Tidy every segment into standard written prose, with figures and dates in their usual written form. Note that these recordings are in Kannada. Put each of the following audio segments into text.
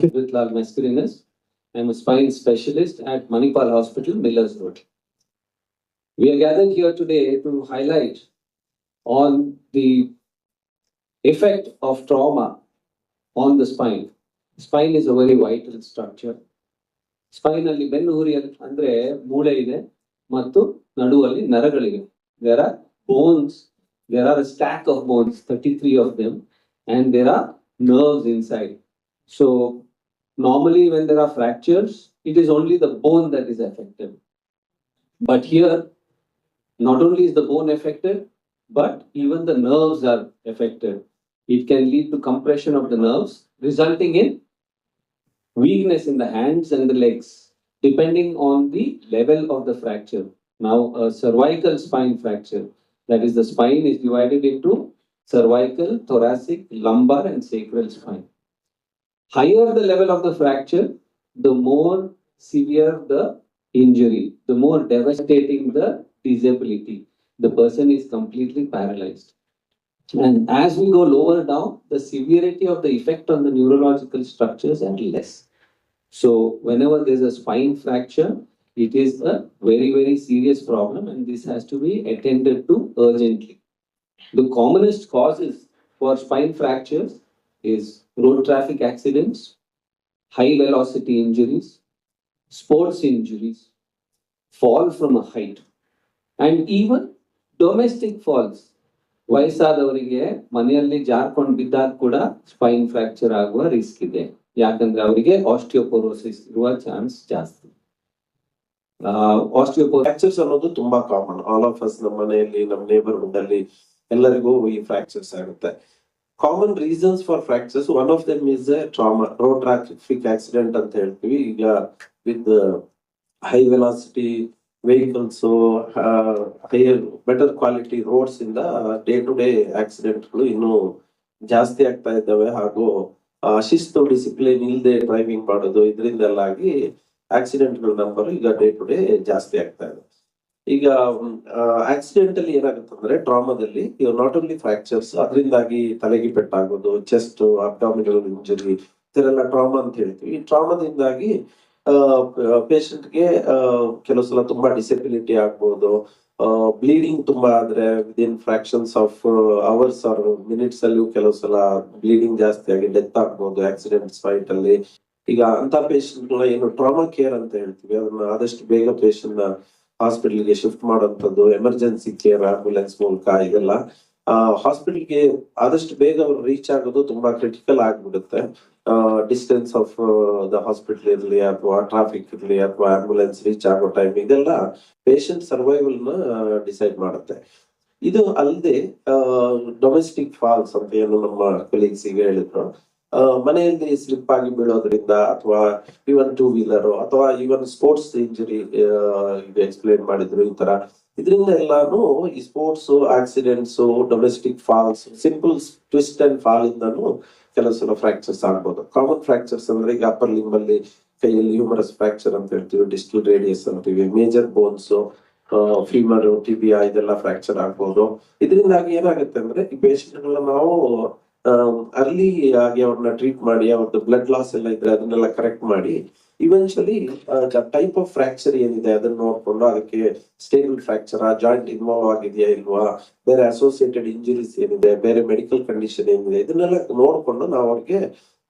With Lal Mascarenas. I'm a spine specialist at Manipal Hospital, Millers Road. We are gathered here today to highlight on the effect of trauma on the spine. Spine is a very vital structure. Spine ಅಲ್ಲಿ ಬೆನ್ನು ಹುರಿ ಅಂದ್ರೆ ಮೂಳೆ ಇದೆ ಮತ್ತು ನಡುವಲ್ಲಿ ನರಗಳಿವೆ. There are bones, there are a stack of bones, 33 of them, and there are nerves inside. So normally when there are fractures, it is only the bone that is affected. But here, not only is the bone affected, but even the nerves are affected. It can lead to compression of the nerves, resulting in weakness in the hands and the legs, depending on the level of the fracture. Now, a cervical spine fracture, that is, the spine is divided into cervical, thoracic, lumbar, and sacral spine. Higher the level of the fracture, the more severe the injury, the more devastating the disability. The person is completely paralyzed. And as we go lower down, the severity of the effect on the neurological structures are less. So whenever there's a spine fracture, it is a very, very serious problem, and this has to be attended to urgently. The commonest causes for spine fractures is road traffic accidents, high velocity injuries, sports injuries, fall from a height, and even domestic falls. ವಯಸ್ಸಾದವರಿಗೆ ಮನೆಯಲ್ಲಿ ಜಾರ್ಕೊಂಡು ಬಿದ್ದಾಗ ಕೂಡ ಸ್ಪೈನ್ ಫ್ರಾಕ್ಚರ್ ಆಗುವ ರಿಸ್ಕ್ ಇದೆ, ಯಾಕಂದ್ರೆ ಅವರಿಗೆ ಆಸ್ಟಿಯೋಪೋರೋಸಿಸ್ ಇರುವ ಚಾನ್ಸ್ ಜಾಸ್ತಿ. ಫ್ರಾಕ್ಚರ್ಸ್ ಅನ್ನೋದು ತುಂಬಾ ಕಾಮನ್. ಆಲ್ ಆಫ್ ಅಸ್ ನಮ್ಮ ಮನೆಯಲ್ಲಿ, ನಮ್ಮ ನೇಬರ್ಹುಡ್ ಅಲ್ಲಿ ಎಲ್ಲರಿಗೂ ಈ ಫ್ರಾಕ್ಚರ್ಸ್ ಆಗುತ್ತೆ. Common reasons for fractures, one of them is trauma, road traffic accident ಅಂತ ಹೇಳ್ತೀವಿ. ಈಗ with high velocity vehicles, higher better quality roads ಇಂದ ಡೇ ಟು ಡೇ ಆಕ್ಸಿಡೆಂಟ್ಗಳು ಇನ್ನೂ ಜಾಸ್ತಿ ಆಗ್ತಾ ಇದ್ದಾವೆ. ಹಾಗೂ ಶಿಸ್ತು, ಡಿಸಿಪ್ಲಿನ್ ಇಲ್ಲದೆ ಡ್ರೈವಿಂಗ್ ಮಾಡೋದು, ಇದರಿಂದೆಲ್ಲಾಗಿ ಆಕ್ಸಿಡೆಂಟ್ಗಳ ನಂಬರ್ ಈಗ ಡೇ ಟು ಡೇ ಜಾಸ್ತಿ ಆಗ್ತಾ ಇದೆ. ಈಗ ಆಕ್ಸಿಡೆಂಟ್ ಅಲ್ಲಿ ಏನಾಗುತ್ತಂದ್ರೆ, ಟ್ರಾಮಾದಲ್ಲಿ ನಾಟ್ ಓನ್ಲಿ ಫ್ರಾಕ್ಚರ್ಸ್, ಅದರಿಂದಾಗಿ ತಲೆಗೆ ಪೆಟ್ಟಾಗೋದು, ಚೆಸ್ಟ್, ಅಬ್ಡಾಮಿನಲ್ ಇಂಜುರಿ, ಇದರೆಲ್ಲ ಟ್ರಾಮಾ ಅಂತ ಹೇಳ್ತೀವಿ. ಈ ಟ್ರಾಮಾದಿಂದಾಗಿ ಪೇಷಂಟ್ಗೆ ಕೆಲವು ಸಲ ತುಂಬಾ ಡಿಸೆಬಿಲಿಟಿ ಆಗ್ಬೋದು. ಬ್ಲೀಡಿಂಗ್ ತುಂಬಾ ಆದ್ರೆ within fractions of hours or minutes ಅಲ್ಲಿ ಕೆಲವು ಸಲ ಬ್ಲೀಡಿಂಗ್ ಜಾಸ್ತಿ ಆಗಿ ಡೆತ್ ಆಗ್ಬೋದು ಆಕ್ಸಿಡೆಂಟ್ ಸೈಟ್ ಅಲ್ಲಿ. ಈಗ ಅಂತ ಪೇಷಂಟ್ ಏನು ಟ್ರಾಮಾ ಕೇರ್ ಅಂತ ಹೇಳ್ತೀವಿ, ಅದನ್ನ ಆದಷ್ಟು ಬೇಗ ಪೇಷಂಟ್ ಹಾಸ್ಪಿಟಲ್ಗೆ ಶಿಫ್ಟ್ ಮಾಡೋಂಥದ್ದು, ಎಮರ್ಜೆನ್ಸಿ ಕೇರ್ ಆಂಬ್ಯುಲೆನ್ಸ್ ಮೂಲಕ, ಇದೆಲ್ಲ ಹಾಸ್ಪಿಟಲ್ಗೆ ಆದಷ್ಟು ಬೇಗ ಅವ್ರು ರೀಚ್ ಆಗೋದು ತುಂಬಾ ಕ್ರಿಟಿಕಲ್ ಆಗ್ಬಿಡುತ್ತೆ. ಡಿಸ್ಟೆನ್ಸ್ ಆಫ್ ದ ಹಾಸ್ಪಿಟಲ್ ಇರಲಿ ಅಥವಾ ಟ್ರಾಫಿಕ್ ಇರಲಿ ಅಥವಾ ಆಂಬ್ಯುಲೆನ್ಸ್ ರೀಚ್ ಆಗೋ ಟೈಮ್, ಇದೆಲ್ಲ ಪೇಷಂಟ್ ಸರ್ವೈವಲ್ ನ ಡಿಸೈಡ್ ಮಾಡುತ್ತೆ. ಇದು ಅಲ್ಲದೆ ಡೊಮೆಸ್ಟಿಕ್ ಫಾಲ್ಸ್ ಅಂತ ಏನು ನಮ್ಮ ಕೊಲೀಗ್ಸ್ ಈಗ ಹೇಳಿದ್ರು, ಮನೆಯಲ್ಲಿ ಸ್ಲಿಪ್ ಆಗಿ ಬೀಳೋದ್ರಿಂದ ಅಥವಾ ಇವನ್ ಟೂ ವೀಲರ್ ಅಥವಾ ಇವನ್ ಸ್ಪೋರ್ಟ್ಸ್ ಇಂಜುರಿ ಎಕ್ಸ್ಪ್ಲೇನ್ ಮಾಡಿದ್ರು, ಈ ತರ ಇದರಿಂದ ಎಲ್ಲಾನು ಈ sports accidents, domestic falls, simple twist and fall ಇಂದಾನು ಕೆಲವು ಸಲ ಫ್ರಾಕ್ಚರ್ಸ್ ಆಗ್ಬೋದು. ಕಾಮನ್ ಫ್ರಾಕ್ಚರ್ಸ್ ಅಂದ್ರೆ ಈಗ ಅಪ್ಪರ್ ಲಿಂಬ್ ಅಲ್ಲಿ, ಕೈಯಲ್ಲಿ ಹ್ಯೂಮರಸ್ ಫ್ರಾಕ್ಚರ್ ಅಂತ ಹೇಳ್ತೀವಿ, ಡಿಸ್ಟಲ್ ರೇಡಿಯಸ್ ಅಂತೀವಿ, ಮೇಜರ್ ಬೋನ್ಸ್, ಫೀಮರ್, ಟಿಬಿಯಾ, ಇದೆಲ್ಲ ಫ್ರಾಕ್ಚರ್ ಆಗ್ಬೋದು. ಇದರಿಂದಾಗಿ ಏನಾಗುತ್ತೆ ಅಂದ್ರೆ, ಈ ಪೇಷಂಟ್ ನಾವು ಅರ್ಲಿ ಆಗಿ ಅವ್ರನ್ನ ಟ್ರೀಟ್ ಮಾಡಿ, ಅವ್ರದ್ದು ಬ್ಲಡ್ ಲಾಸ್ ಎಲ್ಲ ಇದ್ರೆ ಅದನ್ನೆಲ್ಲ ಕರೆಕ್ಟ್ ಮಾಡಿ, ಇವೆನ್ಚುಲಿ ಟೈಪ್ ಆಫ್ ಫ್ರಾಕ್ಚರ್ ಏನಿದೆ ಅದನ್ನ ನೋಡ್ಕೊಂಡು ಅದಕ್ಕೆ ಸ್ಟೇಬಲ್ ಫ್ರಾಕ್ಚರ್, ಜಾಯಿಂಟ್ ಇನ್ವಾಲ್ವ್ ಆಗಿದೆಯಾ ಇಲ್ವಾ, ಬೇರೆ ಅಸೋಸಿಯೇಟೆಡ್ ಇಂಜುರೀಸ್ ಏನಿದೆ, ಬೇರೆ ಮೆಡಿಕಲ್ ಕಂಡೀಷನ್ ಏನಿದೆ, ಇದನ್ನೆಲ್ಲ ನೋಡ್ಕೊಂಡು ನಾವು ಅವ್ರಿಗೆ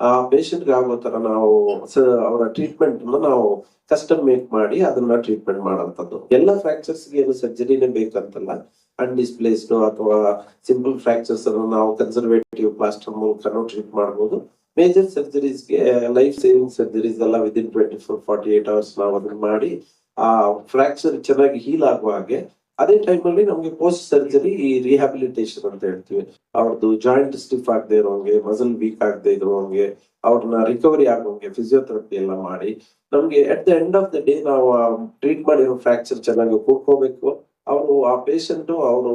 ಆ ಪೇಷಂಟ್ಗೆ ಆಗೋ ತರ ನಾವು ಅವರ ಟ್ರೀಟ್ಮೆಂಟ್ ನಾವು ಕಸ್ಟಮ್ ಮೇಕ್ ಮಾಡಿ ಅದನ್ನ ಟ್ರೀಟ್ಮೆಂಟ್ ಮಾಡೋಂಥದ್ದು. ಎಲ್ಲ ಫ್ರಾಕ್ಚರ್ಸ್ ಏನು ಸರ್ಜರಿನೇ ಬೇಕಂತಲ್ಲ. ಅನ್ಡಿಸ್ಪ್ಲೇಸ್ಡ್ ಅಥವಾ ಸಿಂಪಲ್ ಫ್ರಾಕ್ಚರ್ಸ್ ಅನ್ನು ನಾವು ಕನ್ಸರ್ವೇಟಿವ್ ಪ್ಲಾಸ್ಟರ್ ಮೂಲಕ ಟ್ರೀಟ್ ಮಾಡಬಹುದು. ಮೇಜರ್ ಸರ್ಜರೀಸ್ಗೆ, ಲೈಫ್ ಸೇವಿಂಗ್ ಸರ್ಜರೀಸ್ ಎಲ್ಲ ವಿದಿನ್ 24-48 ಅವರ್ಸ್ ನಾವು ಅದನ್ನ ಮಾಡಿ ಆ ಫ್ರಾಕ್ಚರ್ ಚೆನ್ನಾಗಿ ಹೀಲ್ ಆಗುವ ಹಾಗೆ, ಅದೇ ಟೈಮ್ ಅಲ್ಲಿ ನಮ್ಗೆ ಪೋಸ್ಟ್ ಸರ್ಜರಿ ರಿಹ್ಯಾಬಿಲಿಟೇಷನ್ ಅಂತ ಹೇಳ್ತೀವಿ. ಅವ್ರದ್ದು ಜಾಯಿಂಟ್ ಸ್ಟಿಫ್ ಆಗದೆ ಇರೋಂಗೆ, ಮಸಲ್ ವೀಕ್ ಆಗದೆ ಇರೋಂಗೆ, ಅವ್ರನ್ನ ರಿಕವರಿ ಆಗೋಂಗೆ ಫಿಸಿಯೋಥೆರಪಿ ಎಲ್ಲ ಮಾಡಿ, ನಮ್ಗೆ at the end of the day ನಾವು ಟ್ರೀಟ್ ಮಾಡಿರೋ ಫ್ರಾಕ್ಚರ್ ಚೆನ್ನಾಗಿ ಕೂಡ್ಕೋಬೇಕು. ಅವರು ಆ ಪೇಷಂಟ್ ಅವರು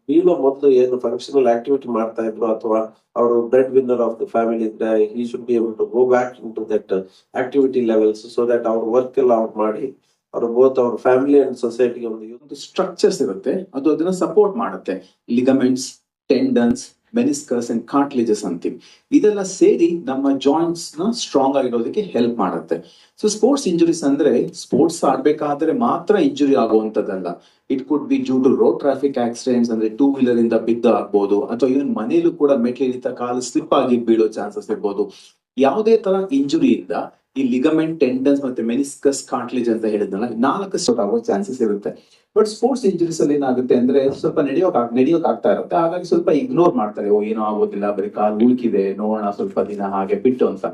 ಬೀಳೋ ಮೊದಲು ಏನು ಫಂಕ್ಷನಲ್ ಆಕ್ಟಿವಿಟಿ ಮಾಡ್ತಾ ಇದ್ರು ಅಥವಾ ಅವರು bread winner of the family ಇದ್ರೆ, he should be able to go back in to that activity levels, so that ಅವ್ರ ವರ್ಕ್ ಎಲ್ಲ ಅವ್ರು ಮಾಡಿ ಅವರು ಬೋತ್ ಅವ್ರ ಫ್ಯಾಮಿಲಿ ಅಂಡ್ ಸೊಸೈಟಿಗೆ ಒಂದು ಸ್ಟ್ರಕ್ಚರ್ಸ್ ಇರುತ್ತೆ, ಅದು ಅದನ್ನ ಸಪೋರ್ಟ್ ಮಾಡುತ್ತೆ. Ligaments, tendons, meniscus and cartilages ಅಂತೀವಿ. ಇದೆಲ್ಲ ಸೇರಿ ನಮ್ಮ ಜಾಯಿಂಟ್ಸ್ ನ ಸ್ಟ್ರಾಂಗ್ ಆಗಿರೋದಕ್ಕೆ ಹೆಲ್ಪ್ ಮಾಡುತ್ತೆ. ಸೊ ಸ್ಪೋರ್ಟ್ಸ್ ಇಂಜುರೀಸ್ ಅಂದ್ರೆ ಸ್ಪೋರ್ಟ್ಸ್ ಆಡ್ಬೇಕಾದ್ರೆ ಮಾತ್ರ ಇಂಜುರಿ ಆಗುವಂತದ್ದಲ್ಲ. It could be due to road traffic accidents, ಅಂದ್ರೆ ಟೂ ವೀಲರ್ ಇಂದ ಬಿದ್ದು ಆಗ್ಬೋದು, ಅಥವಾ ಇವನ್ ಮನೇಲೂ ಕೂಡ ಮೆಟ್ಲಿಳಿತ ಕಾಲು ಸ್ಲಿಪ್ ಆಗಿ ಬೀಳೋ ಚಾನ್ಸಸ್ ಇರ್ಬೋದು. ಯಾವುದೇ ತರ ಇಂಜುರಿ ಇಂದ ಈ ಲಿಗಮೆಂಟ್, ಟೆಂಡನ್ಸ್ ಮತ್ತೆ ಮೆನಿಸ್ಕಸ್, ಕಾರ್ಟ್ಲೇಜ್ ಅಂತ ಹೇಳಿದ್ನಲ್ಲ, 4 ಸ್ಟಾರ್ಟ್ ಆಗೋ ಚಾನ್ಸಸ್ ಇರುತ್ತೆ. ಬಟ್ ಸ್ಪೋರ್ಟ್ಸ್ ಇಂಜುರೀಸ್ ಅಲ್ಲಿ ಏನಾಗುತ್ತೆ ಅಂದ್ರೆ ಸ್ವಲ್ಪ ನಡೆಯೋಕ್ ಆಗ್ತಾ ಇರುತ್ತೆ, ಹಾಗಾಗಿ ಸ್ವಲ್ಪ ಇಗ್ನೋರ್ ಮಾಡ್ತಾರೆ. ಏನೋ ಆಗೋದಿಲ್ಲ, ಬರೀ ಕಾಲು ಉಳುಕಿದೆ, ನೋಡೋಣ ಸ್ವಲ್ಪ ದಿನ ಹಾಗೆ ಬಿಟ್ಟು ಅಂತ.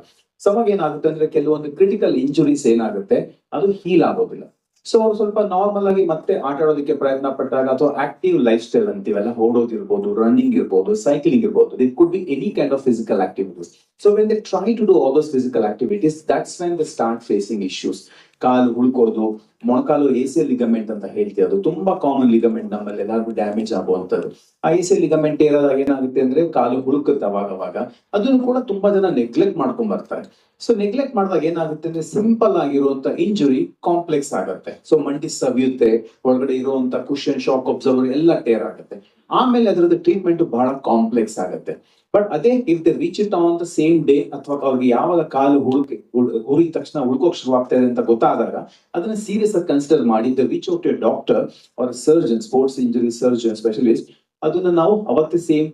ಸೊ ಅವಾಗ ಏನಾಗುತ್ತೆ ಅಂದ್ರೆ ಕೆಲವೊಂದು ಕ್ರಿಟಿಕಲ್ ಇಂಜುರೀಸ್ ಏನಾಗುತ್ತೆ ಅದು ಹೀಲ್ ಆಗೋದಿಲ್ಲ. ಸೊ ಅವ್ರು ಸ್ವಲ್ಪ ನಾರ್ಮಲ್ ಆಗಿ ಮತ್ತೆ ಆಟ ಆಡೋದಕ್ಕೆ ಪ್ರಯತ್ನ ಪಟ್ಟಾಗ, ಅಥವಾ ಆಕ್ಟಿವ್ ಲೈಫ್ ಸ್ಟೈಲ್ ಅಂತೀವಲ್ಲ, ಓಡೋದಿರ್ಬೋದು, ರನ್ನಿಂಗ್ ಇರ್ಬೋದು, ಸೈಕ್ಲಿಂಗ್ ಇರ್ಬೋದು, it could be any kind of physical activities. So when they try to do all those physical activities, that's when they start facing issues. ಕಾಲು ಉಳ್ಕೋದು, ಮೊಣಕಾಲು ACL ಲಿಗಮೆಂಟ್ ಅಂತ ಹೇಳ್ತೀವಿ, ಅದು ತುಂಬಾ ಕಾಮನ್ ಲಿಗಮೆಂಟ್, ನಮ್ಮಲ್ಲಿ ಎಲ್ಲರಿಗೂ ಡ್ಯಾಮೇಜ್ ಆಗುವಂತದ್ದು. ಆ ACL ಲಿಗಮೆಂಟ್ ಏನಾದಾಗ ಏನಾಗುತ್ತೆ ಅಂದ್ರೆ ಕಾಲು ಹುಡುಕುತ್ತೆ ಅವಾಗ. ಅದನ್ನು ಕೂಡ ತುಂಬಾ ಜನ ನೆಗ್ಲೆಕ್ಟ್ ಮಾಡ್ಕೊಂಡ್ ಬರ್ತಾರೆ. ಸೊ ನೆಗ್ಲೆಕ್ಟ್ ಮಾಡಿದಾಗ ಏನಾಗುತ್ತೆ ಅಂದ್ರೆ ಸಿಂಪಲ್ ಆಗಿರುವಂತ ಇಂಜುರಿ ಕಾಂಪ್ಲೆಕ್ಸ್ ಆಗುತ್ತೆ. ಸೊ ಮಂಡಿ ಸವಿಯುತ್ತೆ, ಒಳಗಡೆ ಇರುವಂತ ಕುಶನ್, ಶಾಕ್ ಅಬ್ಸರ್ವರ್ ಎಲ್ಲ ಟೇರ್ ಆಗುತ್ತೆ. ಆಮೇಲೆ ಅದರದ್ದು ಟ್ರೀಟ್ಮೆಂಟ್ ಬಹಳ ಕಾಂಪ್ಲೆಕ್ಸ್ ಆಗುತ್ತೆ. ಬಟ್ ಅದೇ if they reach it on the same day, ಅಥವಾ ಅವ್ರಿಗೆ ಯಾವಾಗ ಕಾಲು ಹುರಿದ ತಕ್ಷಣ ಉಳ್ಕೋಕ್ ಶುರು ಆಗ್ತಾ ಇದೆ ಅಂತ ಗೊತ್ತಾದಾಗ ಅದನ್ನ ಸೀರಿಯಸ್ ಆಗಿ ಕನ್ಸಿಡರ್ ಮಾಡಿ they reach out to doctor or surgeon, sports injury surgeon specialist. ಅದನ್ನ ನಾವು ಅವತ್ತೇ ಸೇಮ್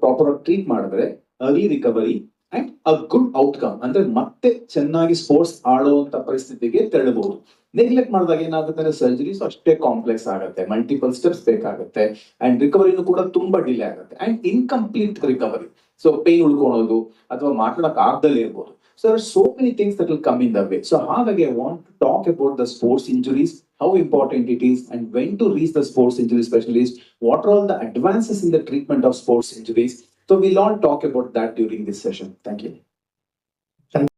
ಪ್ರಾಪರ್ ಟ್ರೀಟ್ ಮಾಡಿದ್ರೆ early recovery and a good outcome, ಅಂದ್ರೆ ಮತ್ತೆ ಚೆನ್ನಾಗಿ ಸ್ಪೋರ್ಟ್ಸ್ ಆಡುವಂತ ಪರಿಸ್ಥಿತಿಗೆ ತೆರಳಬಹುದು. ನೆಗ್ಲೆಕ್ಟ್ ಮಾಡಿದಾಗ ಏನಾಗುತ್ತೆ ಅಂದ್ರೆ ಸರ್ಜರೀಸ್ ಅಷ್ಟೇ ಕಾಂಪ್ಲೆಕ್ಸ್ ಆಗುತ್ತೆ, ಮಲ್ಟಿಪಲ್ ಸ್ಟೆಪ್ಸ್ ಬೇಕಾಗುತ್ತೆ, ಅಂಡ್ ರಿಕವರಿನೂ ಕೂಡ ತುಂಬಾ ಡಿಲೇ ಆಗುತ್ತೆ, and incomplete recovery. So pain ಉಳ್ಕೊಳ್ಳೋದು ಅಥವಾ ಮಾತಾಡಕ್ ಆಗ್ದಲೇ ಇರ್ಬೋದು. So there are so many things that will come in the way. So ಹಾಗಾಗಿ I want to talk about the sports injuries, how important it is, and when to reach the sports injury specialist, what are all the advances in the treatment of sports injuries. So we'll all talk about that during this session. Thank you.